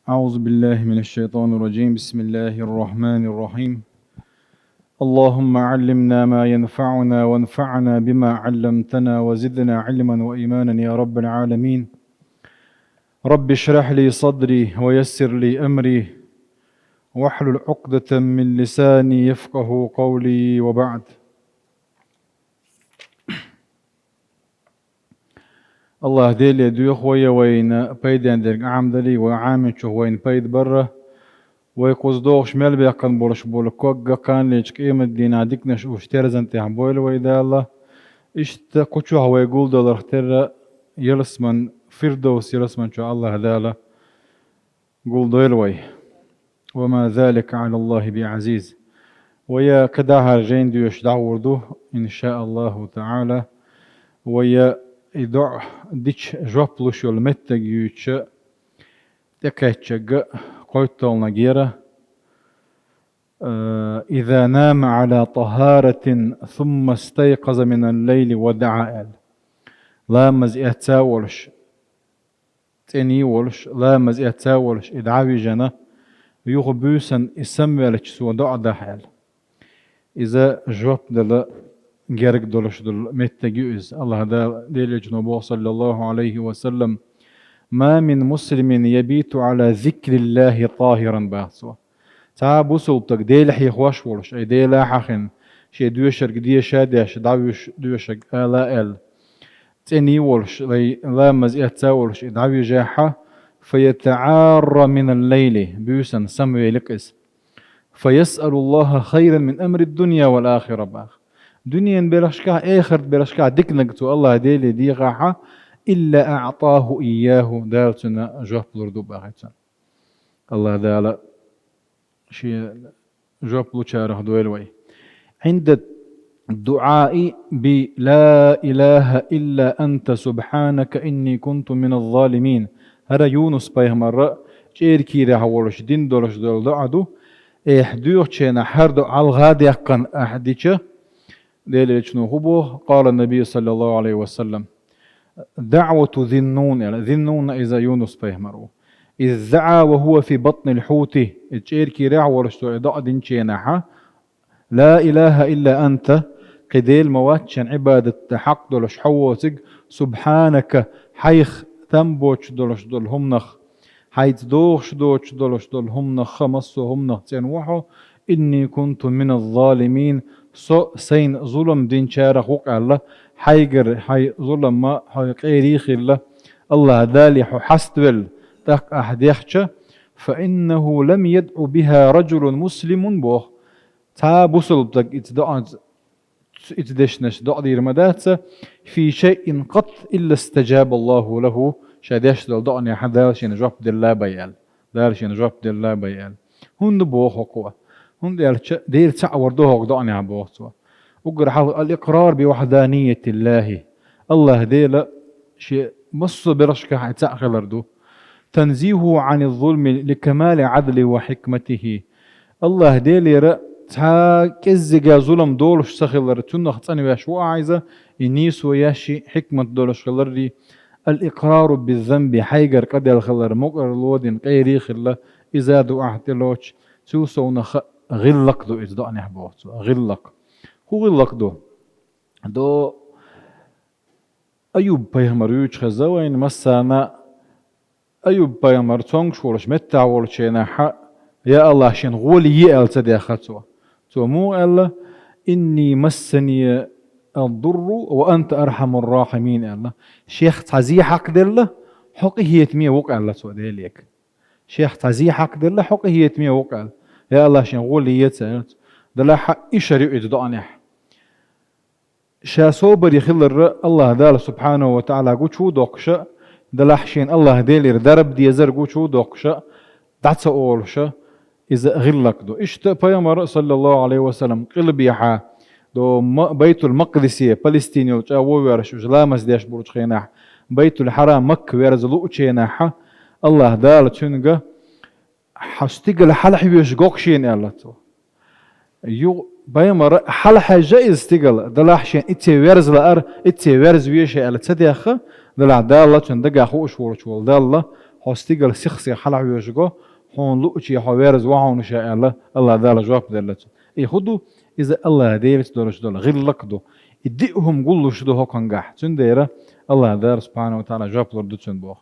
أعوذ بالله من الشيطان الرجيم. بسم الله الرحمن الرحيم. اللهم علمنا ما ينفعنا وانفعنا بما علمتنا وزدنا علما وإيمانا يا رب العالمين. رب اشرح لي صدري ويسر لي أمري واحلل عقدة من لساني يفقه قولي، وبعد. الله ديلي دوخ وين بيدان درق عمدلي وعامل شو وين بيد برا ويقوز دوغ شمال بيقن بولش بولكوغ كان ليش قيمة دينا ديكنش وشترزن تيهم بويل ويدا الله اشتا قوشو هوا يقول دولار اختر يلسمن فردوس يلسمن شو الله دالا قول دويل وي وما ذلك على الله بعزيز. ويا كداها جين ديوش دعوردو إن شاء الله تعالى. ويا يدع ديش جوبلوش يولمتك يوتش تكاتشق قويتولنا جيرة. إذا نام على طهارة ثم استيقظ من الليل ودعا لا مزئة تاولش تاني ولش لا مزئة تاولش إدعاوي جنة يغبوسا إسمولش سوى دع دحال إذا جوب دل جرق دلش دل متجوز الله دل جنوبه صلى الله عليه وسلم ما من مسلم يبيت على ذكر الله طاهرا باسوا تعب سلطك ديل حي خوش ولش أي ديل حخن شي دوشر قديه شادش دعوش دوشر آلا آل تاني ولش لا مزئة تاولش دعوي جاحة فيتعار من الليل بيوسا سموي لكس فيسأل الله خيرا من أمر الدنيا والآخرة باخ دنيا برشكا آخر برشكا دكنقتو الله ديلي دي غاحة إلا أعطاه إياه دالتنا جواب لردو باخيتنا الله دالا شيء جواب لوشاره دويلوي عند الدعاء بلا إله إلا أنت سبحانك إني كنت من الظالمين. هذا يونس بيه مرة شير كيرا هولش دين دولش دول دعدو إحدوش شينا حردو على الغادي أقن أحديشه ديل هبو. قال النبي صلى الله عليه وسلم دعوة ذنون يعني ذنون إذا يونس بيه مرو إذ دعا وهو في بطن الحوت شير كيرا هولش دعدين شينا لا إله إلا أنت قديل مواتشن عبادة حق دولش حووسك سبحانك حيخ تنبوش دولش دول همنخ حيث دوش دوش دولش دول همنخ خمسو همنخ تنوحو إني كنت من الظالمين سين ظلم دين شارخ وقع الله حيقر حي ظلم ما حي قيريخ الله الله ذالي حستول تق أحد يخشى فإنه لم يدعو بها رجل مسلم بوه تا بوصلتك اتدشنش دعدي رمداتة في شيء قط إلا استجاب الله له. شادش دل دعني حدا شين جواب دل بيال دار شين جواب دل بيال هون بوه قوة هون دير تعوردوه دعني عبوه وقر الإقرار بوحدانية الله الله ديل شيء مص برشكة تأخلردو تنزيهه عن الظلم لكمال عدله وحكمته. الله ديل يرى تا كزجا ظلم دولش سخلر تنخ تاني شو عايزة ينيس وياشي حكمة دولش خلري الإقرار بالذنب حيجر قد الخلر مقر الودين قيري خلا إذا دو أحتلوش سوسو غلق دو إذا دعني حبوت غلق هو غلق دو أيوب بيهمر يوش خزوين مسانا أيوب بيهمر تونش ولش متع ولشينا حق يا الله شين غولي يأل تدي أخذتوا مو الله إني مسني الضر وأنت أرحم الراحمين. الله شيخ تعزي حق دله حقي هي يتمية وقع الله سوى ليك شيخ تعزي حق دله حقي هي يتمية وقع يا الله شين غولي يتسألت دله حق إشري إجدانح شا صوبر يخل الله دال سبحانه وتعالى قو شو دوقشا دله حشين الله ديلير درب ديزر قو شو دوقشا دعتس أولشا إذا غلق دو إشت بيامر صلى الله عليه وسلم قلبيحا دو بيت المقدسية فلسطينيو جاوو ورش جلامس ديش برج خيناح بيت الحرام مكة ورزلو تشيناح الله دال تشنغا حستقل حلح بيش قوكشين الله تو يو بيامر حلح جائز تقل دلاحشين إتي ورز لأر إتي ورز ويشي على تديخ دلع دالله تشندقا خوش ورشول دالله حستيقل سخسي حلع يوشقو حون لؤشي حويرز وعون شاء الله الله دال جواب دلت خدو إذا الله ديرت دولش دول غير لقدو يدئهم قلوا شدو هو كنجح تنديره الله دار سبحانه وتعالى جواب لردو تنبوخ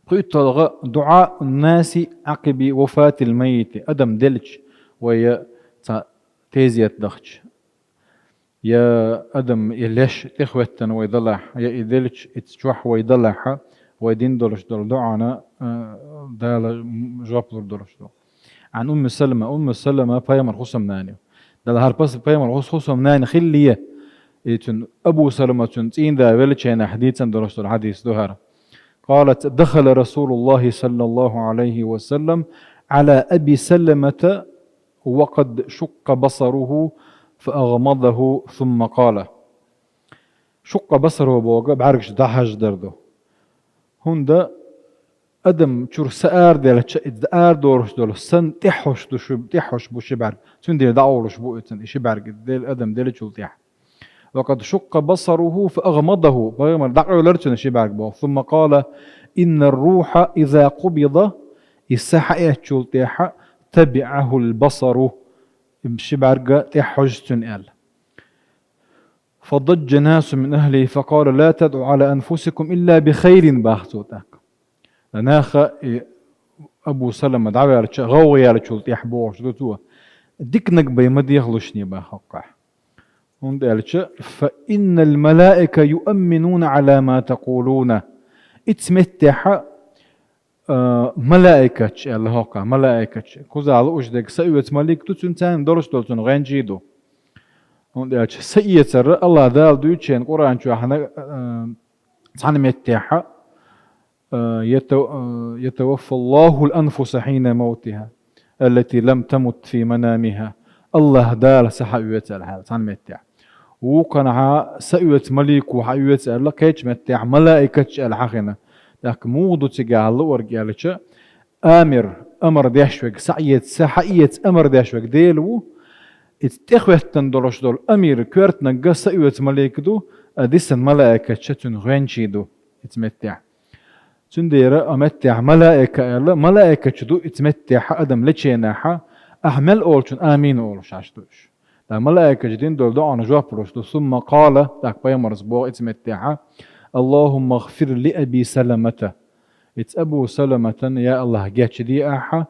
قلت دعاء الناس عقب وفاة الميت أدم دلش ويا تيزيت دخش يا أدم يلش تخوتن ويضلح يا إدلش اتشوح ويضلح ويدين دولش دول دعانا دال جواب لردولش دول عن أم سلمة بايمر خصم ناني دال هاربس بايمر خصم ناني خليه إتن أبو سلمة تنتين ذا ولشين حديثا درست الحديث دهر قالت دخل رسول الله صلى الله عليه وسلم على أبي سلمة وقد شق بصره فأغمضه ثم قال شق بصره بوقع بعرقش دحج دردو هندا أدم شور سأر دلتش إدار دورش دول سن تحوش دوشب تحوش بوشبار تندير دعورش بوئتن إشبار ديل أدم دلتشول تح وقد شق بصره فأغمضه بغير دعوا لرتن شبار ثم قال إن الروح إذا قبض السحة تشول تح تبعه البصر شبار تحوش تنقل فضج ناس من أهله فقال لا تدعوا على أنفسكم إلا بخير باختوتك لناخا أبو سلمة دعوة على غوي على شو يحبوش دوتوا ديكنك بيمد يخلشني بحقه هند قالش فإن الملائكة يؤمنون على ما تقولون اتمتح ملائكة الله حقه ملائكة كوزا على وجدك سيوت ملك تنتان درش دولتون غين جيدو هند قالش سيئة الله دال دوتشين قرآن شو احنا تعنمتح يتوفى الله الأنفس حين موتها التي لم تمت في منامها الله دال سحويت الحال تنمتع وكان سأويت مليك وحيوت الله كيش متع ملائكة الحقنا لك موضو تجاه الله ورجالش أمر داشوك سعيت سحيت أمر داشوك ديلو اتخوت تندرش دول أمير كورت نجا سأويت مليك دو أديسن ملائكة شتون غنشي دو اتمتع تندير أمتع ملائكة شدو اتمتع أدم لتشيناحا أحمل أولشون آمين أولش عشتوش دا ملائكة جدين دول دعونا جواب روشتو ثم قال داك بيمرز بوغ اتمتع اللهم اغفر لأبي سلمة أبو سلمة يا الله جاتش دي أحا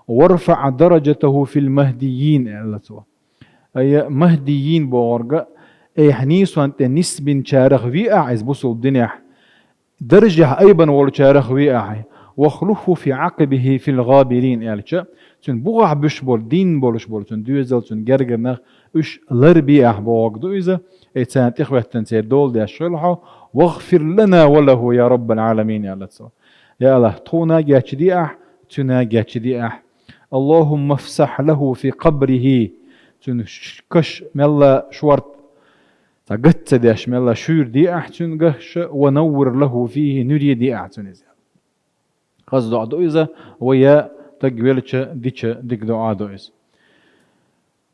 وارفع درجته في المهديين أي مهديين بورغا أي حنيس وانت نسب شارخ في أعز بوصل الدنيا درجة أيضا والشارخ وياعي وخلفه في عقبه في الغابرين يالش تن بوغع بشبول دين بولش بول تن دوزل تن جرجرنا اش لربي احبوغ دوزه ايتان تخوه تنسي دول دي الشلحه واغفر لنا وله يا رب العالمين يا لتسو يا الله تونا جاتش دي تنا جاتش دي اللهم افسح له في قبره تن كش ملا شورت تقت ديش ملا شور دي احتن قش ونور له فيه نري دي احتن قصد دعاء ويا تقبلش ديش ديك دعاء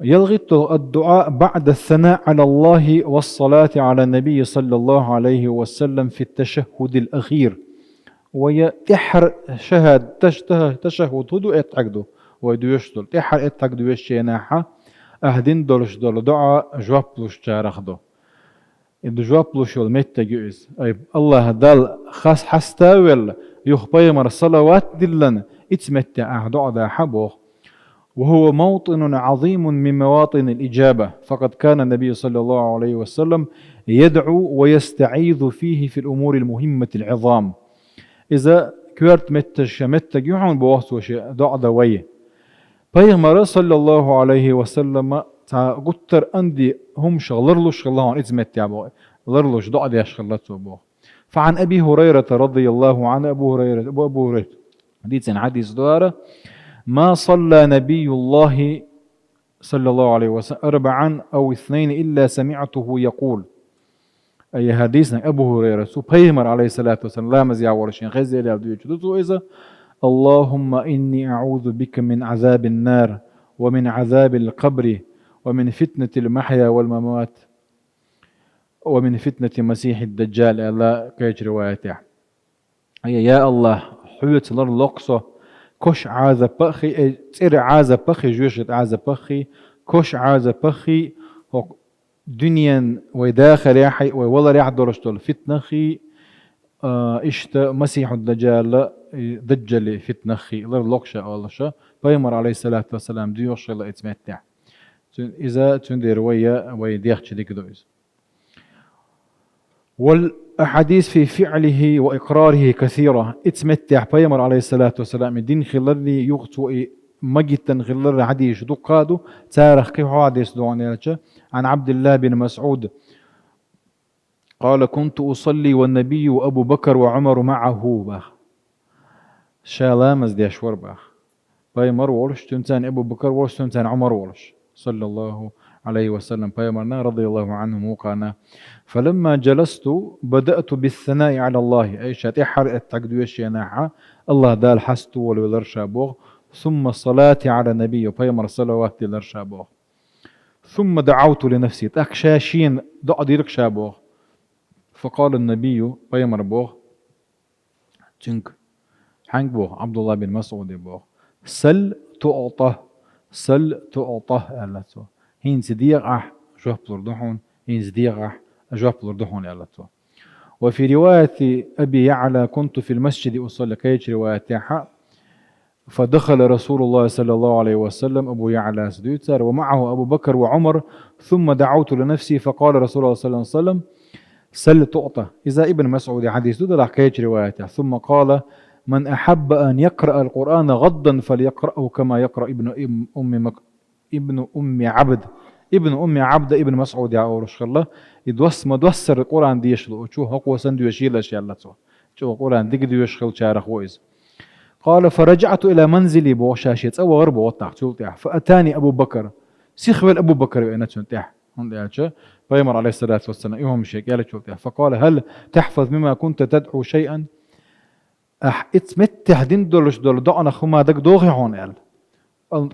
يلغط الدعاء بعد الثناء على الله والصلاة على النبي صلى الله عليه وسلم في التشهد الأخير ويا تحر شهد تشهد هدو اتعقدو ويدو يشتل تحر اتعقدو يشيناحا أهدين دولش دول دعاء جوابلوش جارخدو إذا جوابلوش والميتة جوز أي الله دال خاص حستاول يخبيمر الصلوات دلن اتمتع دعاء دا حبوه وهو موطن عظيم من مواطن الإجابة فقد كان النبي صلى الله عليه وسلم يدعو ويستعيذ فيه في الأمور المهمة العظام إذا كورت متى جوعون بواسطة دعاء دوية بيغمر صلى الله عليه وسلم قطر أندي هم شغلرلوش الله اتمتع بوه لرلوش دعاء دي شغلته بوه فعن أبي هريرة رضي الله عنه أبو هريرة حديث دوارة ما صلى نبي الله صلى الله عليه وسلم 4 أو 2 إلا سمعته يقول أي حديثنا أبو هريرة سبحانه عليه الصلاة والسلام لا مزيع ورشين غزي إذا اللهم إني أعوذ بك من عذاب النار ومن عذاب القبر ومن فتنة المحيا والممات ومن فتنة مسيح الدجال الله كيش روايته هي يا الله حوت لر لقصة كش عازة بخي تير عازة بخي جوشت عازة بخي كش عازة بخي هو دنيا ويداخل يحي والله ريح درجتول فتنخي اشت مسيح الدجال دجل فتنخي لر لقشة والله شا بيمر عليه الصلاة والسلام ديوش الله اتمتع إذا تندير ويديخش ديك دوز والأحاديث في فعله وإقراره كثيرة اتمتع بيمر عليه الصلاة والسلام الدين خلالي يغتو مجتا خلال حديث دقادو تاريخ كيف حديث عن عبد الله بن مسعود قال كنت أصلي والنبي وأبو بكر وعمر معه باخ شالامز دي أشور باخ بيمر ورش تنتان أبو بكر ورش تنتان عمر ورش صلى الله عليه وسلم بيمرنا رضي الله عنه وقانا فلما جلست بدأت بالثناء على الله أي شات إحر التقدويش يناحا الله دال حستو والرشابوغ ثم الصلاة على النبي بيمر صلوات الرشابوغ ثم دعوت لنفسي تأكشاشين دع ديرك شابوغ فقال النبي بيمر بوغ تنك حنك بوغ عبد الله بن مسعود بوغ سل تعطه سل تعطه ألتو هين صديق جواب بلردحون هين صديق جواب بلردحون ألتو وفي رواية أبي يعلى كنت في المسجد أصلي كيش رواية فدخل رسول الله صلى الله عليه وسلم أبو يعلى سديتر ومعه أبو بكر وعمر ثم دعوت لنفسي فقال رسول الله صلى الله عليه وسلم سل تعطى إذا ابن مسعود حديث دود كيش روايته ثم قال من أحب أن يقرأ القرآن غضا فليقرأه كما يقرأ ابن أم عبد ابن مسعود يا أورش الله يدوس ما دوسر القرآن ديشلو شو هو سندو يشيل أشياء الله شو القرآن ديك دو يشخل شارخ ويز قال فرجعت إلى منزلي بوشاشيت أو غرب وطاح فأتاني أبو بكر سيخبل أبو بكر بأن تنتح فيمر عليه الصلاة والسلام يوم شيء قال فقال هل تحفظ مما كنت تدعو شيئا اتمتح دين دولش دول دعنا خما دك دوغي هون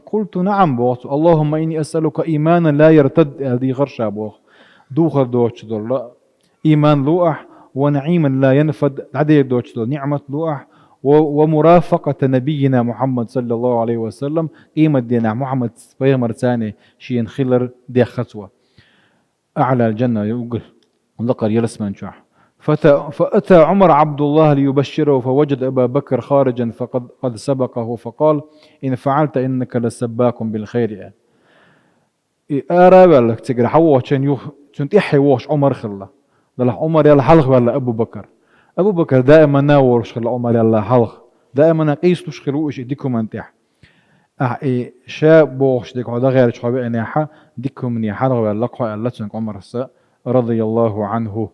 قلت نعم بوغ اللهم إني أسألك إيمانا لا يرتد هذه غرشة بوغ دوخر دوش دول لا إيمان لوح ونعيما لا ينفد عدي دوش دول نعمة لوح ومرافقة نبينا محمد صلى الله عليه وسلم قيمة دينا محمد بيغمر ثاني شيء خلر دي خطوة أعلى الجنة يقول لقر يلسمان شاح فأتى عمر عبد الله ليبشره فوجد أبا بكر خارجا فقد سبقه فقال إن فعلت إنك لسباك بالخير أرى لك تقرأ حوه كنت إحي ووش عمر خلا لله عمر يلا حلق ولا أبو بكر دائما ناور شخل عمر يلا حلق دائما قيس تشخلوش ديكم انتح شاب بوش ديك عدا غير شخبئ نيحا ديكم من يحلق ولا لقوا ألا تنك عمر رضي الله عنه.